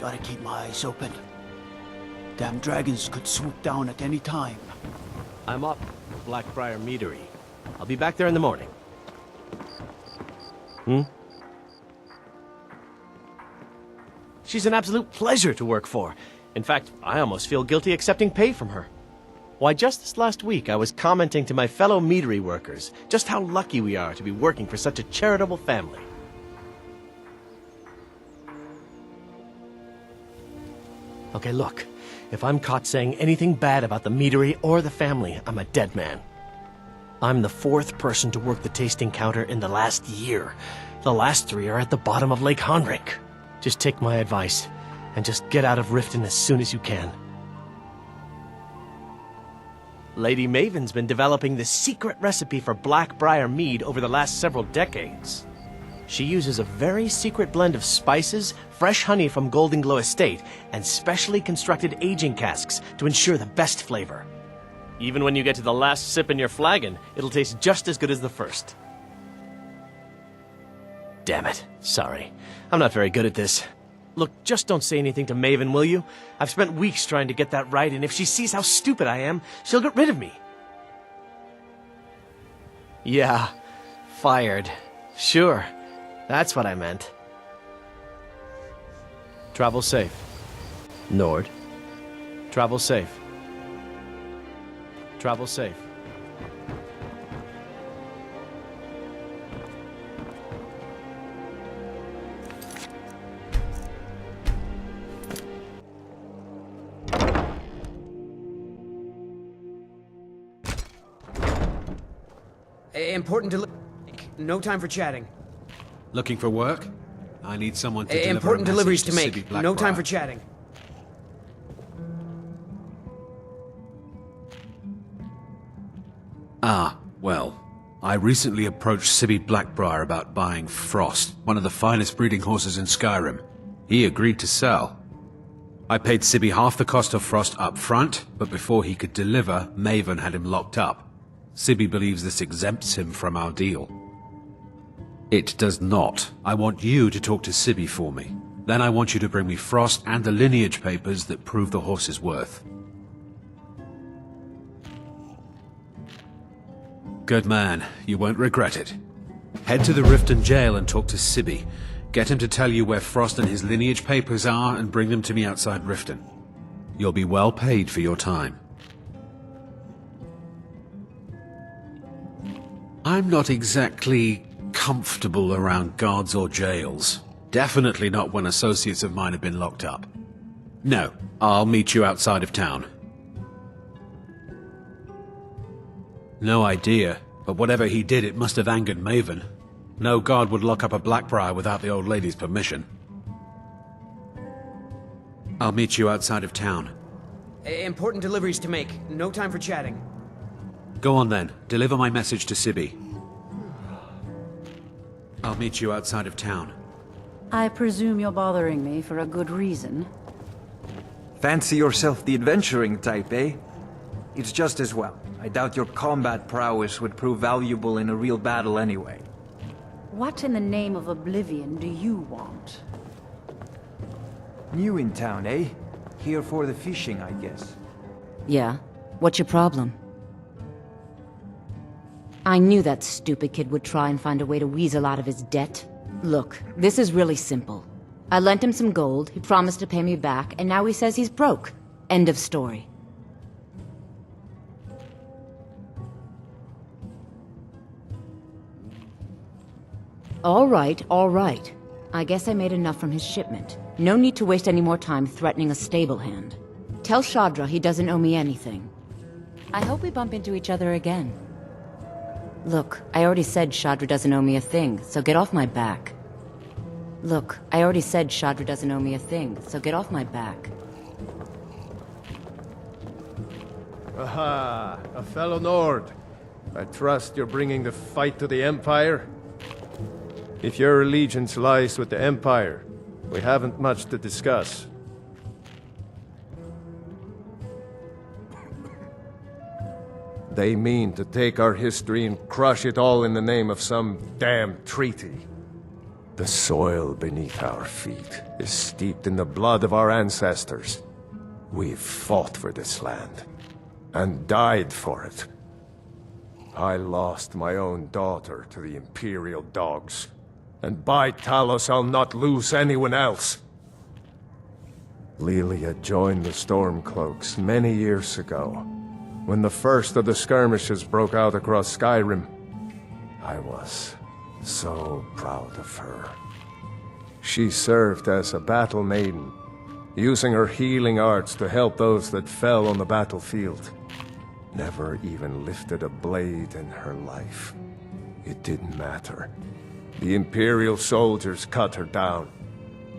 Gotta keep my eyes open. Damn dragons could swoop down at any time. I'm up at Blackbriar Meadery. I'll be back there in the morning. She's an absolute pleasure to work for. In fact, I almost feel guilty accepting pay from her. Why, just this last week, I was commenting to my fellow meadery workers just how lucky we are to be working for such a charitable family. Okay, look. If I'm caught saying anything bad about the meadery or the family, I'm a dead man. I'm the 4th person to work the tasting counter in the last year. The last 3 are at the bottom of Lake Honrick. Just take my advice, and just get out of Riften as soon as you can. Lady Maven's been developing the secret recipe for Blackbriar mead over the last several decades. She uses a very secret blend of spices, fresh honey from Golden Glow Estate, and specially constructed aging casks to ensure the best flavor. Even when you get to the last sip in your flagon, it'll taste just as good as the first. Damn it. Sorry. I'm not very good at this. Look, just don't say anything to Maven, will you? I've spent weeks trying to get that right, and if she sees how stupid I am, she'll get rid of me. Yeah, fired. Sure, that's what I meant. Travel safe. Nord. Travel safe. Travel safe. Important no time for chatting. Looking for work? I need someone to deliver Important deliveries to Sibby make. Blackbriar. No time for chatting. Ah, well. I recently approached Sibby Blackbriar about buying Frost, one of the finest breeding horses in Skyrim. He agreed to sell. I paid Sibby half the cost of Frost up front, but before he could deliver, Maven had him locked up. Sibby believes this exempts him from our deal. It does not. I want you to talk to Sibby for me. Then I want you to bring me Frost and the lineage papers that prove the horse's worth. Good man. You won't regret it. Head to the Riften jail and talk to Sibby. Get him to tell you where Frost and his lineage papers are and bring them to me outside Riften. You'll be well paid for your time. I'm not exactly comfortable around guards or jails. Definitely not when associates of mine have been locked up. No, I'll meet you outside of town. No idea, but whatever he did, it must have angered Maven. No guard would lock up a Blackbriar without the old lady's permission. I'll meet you outside of town. Important deliveries to make. No time for chatting. Go on then. Deliver my message to Sibby. I'll meet you outside of town. I presume you're bothering me for a good reason. Fancy yourself the adventuring type, eh? It's just as well. I doubt your combat prowess would prove valuable in a real battle anyway. What in the name of oblivion do you want? New in town, eh? Here for the fishing, I guess. Yeah? What's your problem? I knew that stupid kid would try and find a way to weasel out of his debt. Look, this is really simple. I lent him some gold, he promised to pay me back, and now he says he's broke. End of story. All right, all right. I guess I made enough from his shipment. No need to waste any more time threatening a stable hand. Tell Shadra he doesn't owe me anything. I hope we bump into each other again. Look, I already said Shadra doesn't owe me a thing, so get off my back. Look, I already said Shadra doesn't owe me a thing, so get off my back. Aha, a fellow Nord. I trust you're bringing the fight to the Empire? If your allegiance lies with the Empire, we haven't much to discuss. They mean to take our history and crush it all in the name of some damn treaty. The soil beneath our feet is steeped in the blood of our ancestors. We've fought for this land, and died for it. I lost my own daughter to the Imperial dogs, and by Talos I'll not lose anyone else. Lilia joined the Stormcloaks many years ago, when the first of the skirmishes broke out across Skyrim. I was so proud of her. She served as a battle maiden, using her healing arts to help those that fell on the battlefield. Never even lifted a blade in her life. It didn't matter. The Imperial soldiers cut her down,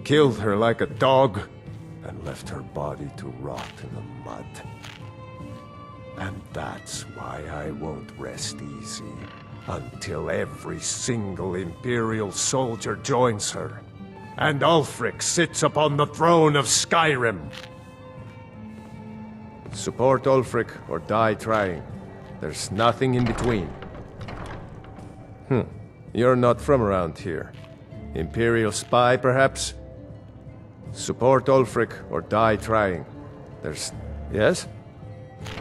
killed her like a dog, and left her body to rot in the mud. And that's why I won't rest easy until every single Imperial soldier joins her, and Ulfric sits upon the throne of Skyrim. Support Ulfric or die trying. There's nothing in between. You're not from around here. Imperial spy, perhaps? Support Ulfric or die trying. There's... Yes?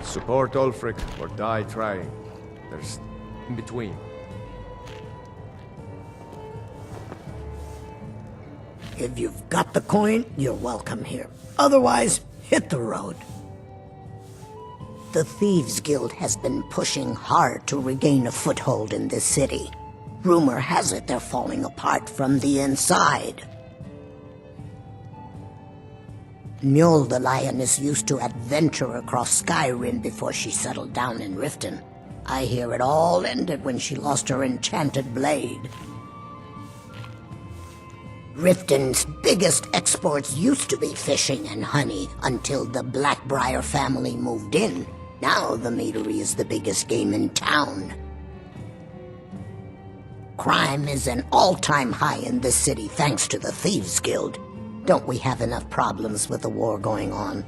Support Ulfric or die trying. There's... in between. If you've got the coin, you're welcome here. Otherwise, hit the road. The Thieves Guild has been pushing hard to regain a foothold in this city. Rumor has it they're falling apart from the inside. Mjol the Lioness used to adventure across Skyrim before she settled down in Riften. I hear it all ended when she lost her enchanted blade. Riften's biggest exports used to be fishing and honey until the Blackbriar family moved in. Now the meadery is the biggest game in town. Crime is an all-time high in this city thanks to the Thieves Guild. Don't we have enough problems with the war going on?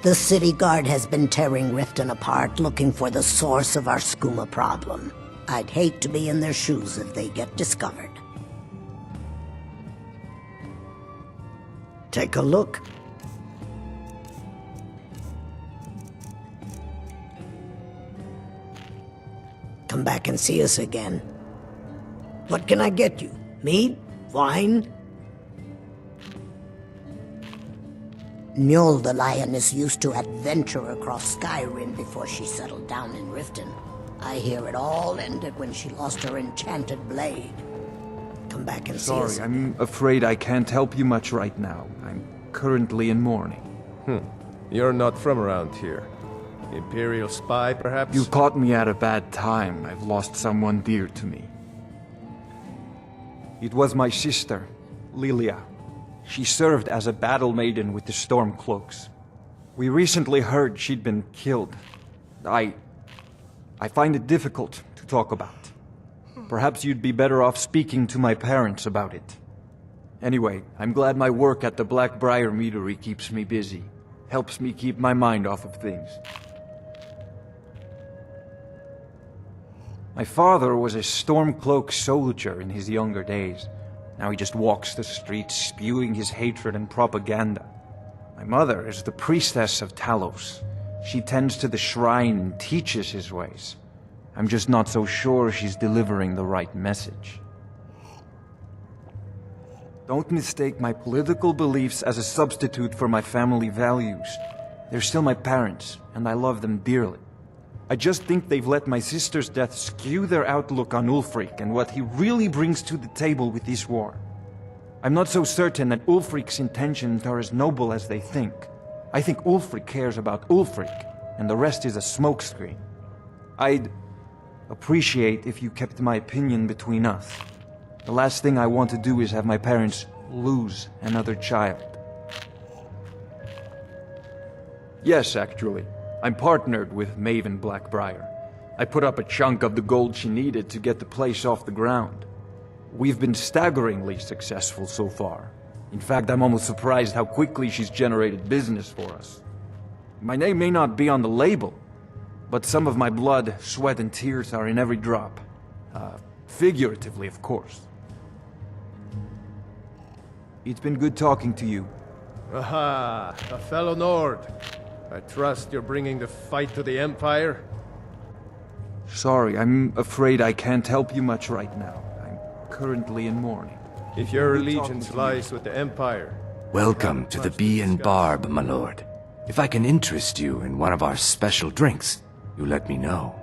The city guard has been tearing Riften apart looking for the source of our skooma problem. I'd hate to be in their shoes if they get discovered. Take a look. Come back and see us again. What can I get you? Mead? Wine? Mjol the Lioness used to adventure across Skyrim before she settled down in Riften. I hear it all ended when she lost her enchanted blade. Come back and see us. Sorry, I'm afraid I can't help you much right now. I'm currently in mourning. You're not from around here. Imperial spy, perhaps? You caught me at a bad time. I've lost someone dear to me. It was my sister, Lilia. She served as a battle maiden with the Stormcloaks. We recently heard she'd been killed. I find it difficult to talk about. Perhaps you'd be better off speaking to my parents about it. Anyway, I'm glad my work at the Blackbriar Meadery keeps me busy. Helps me keep my mind off of things. My father was a Stormcloak soldier in his younger days. Now he just walks the streets spewing his hatred and propaganda. My mother is the priestess of Talos. She tends to the shrine and teaches his ways. I'm just not so sure she's delivering the right message. Don't mistake my political beliefs as a substitute for my family values. They're still my parents, and I love them dearly. I just think they've let my sister's death skew their outlook on Ulfric and what he really brings to the table with this war. I'm not so certain that Ulfric's intentions are as noble as they think. I think Ulfric cares about Ulfric, and the rest is a smokescreen. I'd appreciate if you kept my opinion between us. The last thing I want to do is have my parents lose another child. Yes, actually. I'm partnered with Maven Blackbriar. I put up a chunk of the gold she needed to get the place off the ground. We've been staggeringly successful so far. In fact, I'm almost surprised how quickly she's generated business for us. My name may not be on the label, but some of my blood, sweat, and tears are in every drop. Figuratively, of course. It's been good talking to you. Aha, a fellow Nord. I trust you're bringing the fight to the Empire? Sorry, I'm afraid I can't help you much right now. I'm currently in mourning. If your Good allegiance talking to you. lies with the Empire... Welcome to the Bee and Barb, my lord. If I can interest you in one of our special drinks, you let me know.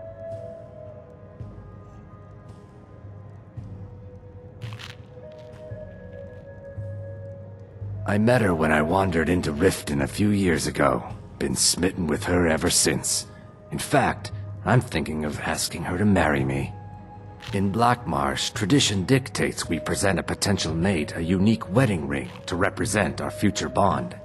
I met her when I wandered into Riften a few years ago. Been smitten with her ever since. In fact, I'm thinking of asking her to marry me. In Blackmarsh, tradition dictates we present a potential mate a unique wedding ring to represent our future bond.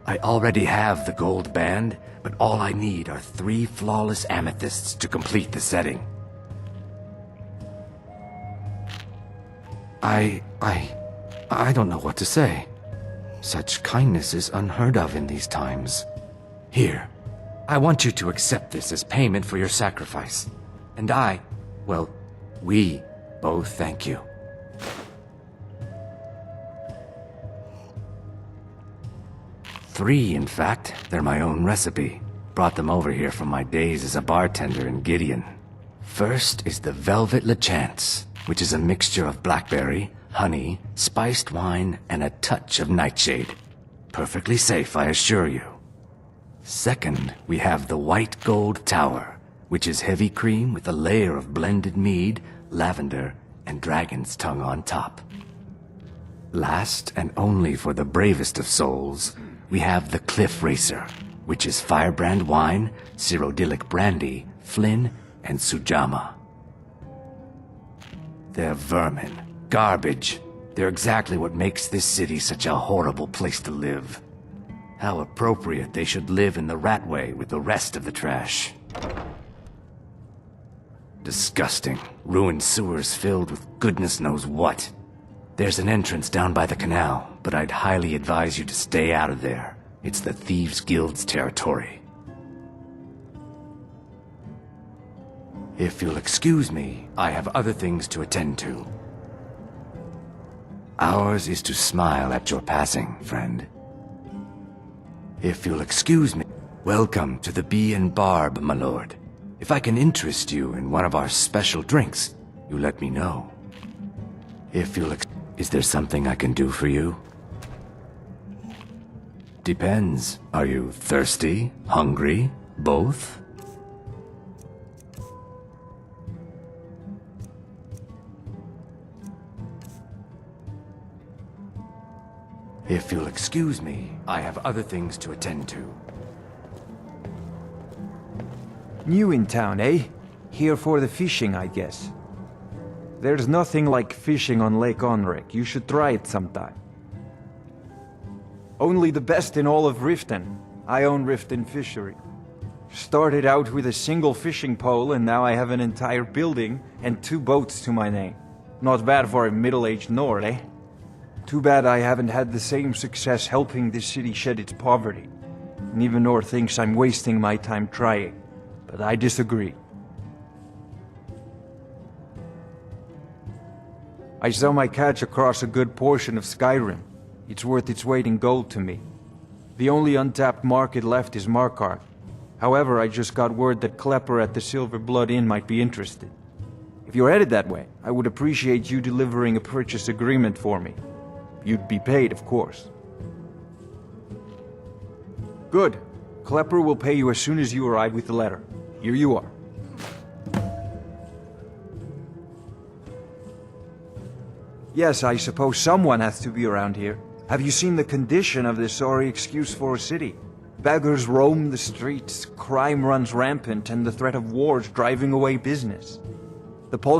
I already have the gold band, but all I need are 3 flawless amethysts to complete the setting. I don't know what to say. Such kindness is unheard of in these times. Here, I want you to accept this as payment for your sacrifice. And we both thank you. Three, in fact. They're my own recipe. Brought them over here from my days as a bartender in Gideon. First is the Velvet LeChance, which is a mixture of blackberry, honey, spiced wine, and a touch of nightshade. Perfectly safe, I assure you. Second, we have the White Gold Tower, which is heavy cream with a layer of blended mead, lavender, and dragon's tongue on top. Last, and only for the bravest of souls, we have the Cliff Racer, which is firebrand wine, Cyrodiilic brandy, Flynn, and Sujama. They're vermin. Garbage. They're exactly what makes this city such a horrible place to live. How appropriate they should live in the Ratway with the rest of the trash. Disgusting. Ruined sewers filled with goodness knows what. There's an entrance down by the canal, but I'd highly advise you to stay out of there. It's the Thieves' Guild's territory. If you'll excuse me, I have other things to attend to. Ours is to smile at your passing, friend. If you'll excuse me, welcome to the Bee and Barb, my lord. If I can interest you in one of our special drinks, you let me know. If you'll is there something I can do for you? Depends. Are you thirsty? Hungry? Both? If you'll excuse me, I have other things to attend to. New in town, eh? Here for the fishing, I guess. There's nothing like fishing on Lake Onrek. You should try it sometime. Only the best in all of Riften. I own Riften Fishery. Started out with a single fishing pole, and now I have an entire building and 2 boats to my name. Not bad for a middle-aged Nord, eh? Too bad I haven't had the same success helping this city shed its poverty. And even Nord thinks I'm wasting my time trying. But I disagree. I sell my catch across a good portion of Skyrim. It's worth its weight in gold to me. The only untapped market left is Markarth. However, I just got word that Klepper at the Silver Blood Inn might be interested. If you're headed that way, I would appreciate you delivering a purchase agreement for me. You'd be paid, of course. Good. Klepper will pay you as soon as you arrive with the letter. Here you are. Yes, I suppose someone has to be around here. Have you seen the condition of this sorry excuse for a city? Beggars roam the streets, crime runs rampant, and the threat of war's driving away business. The paltry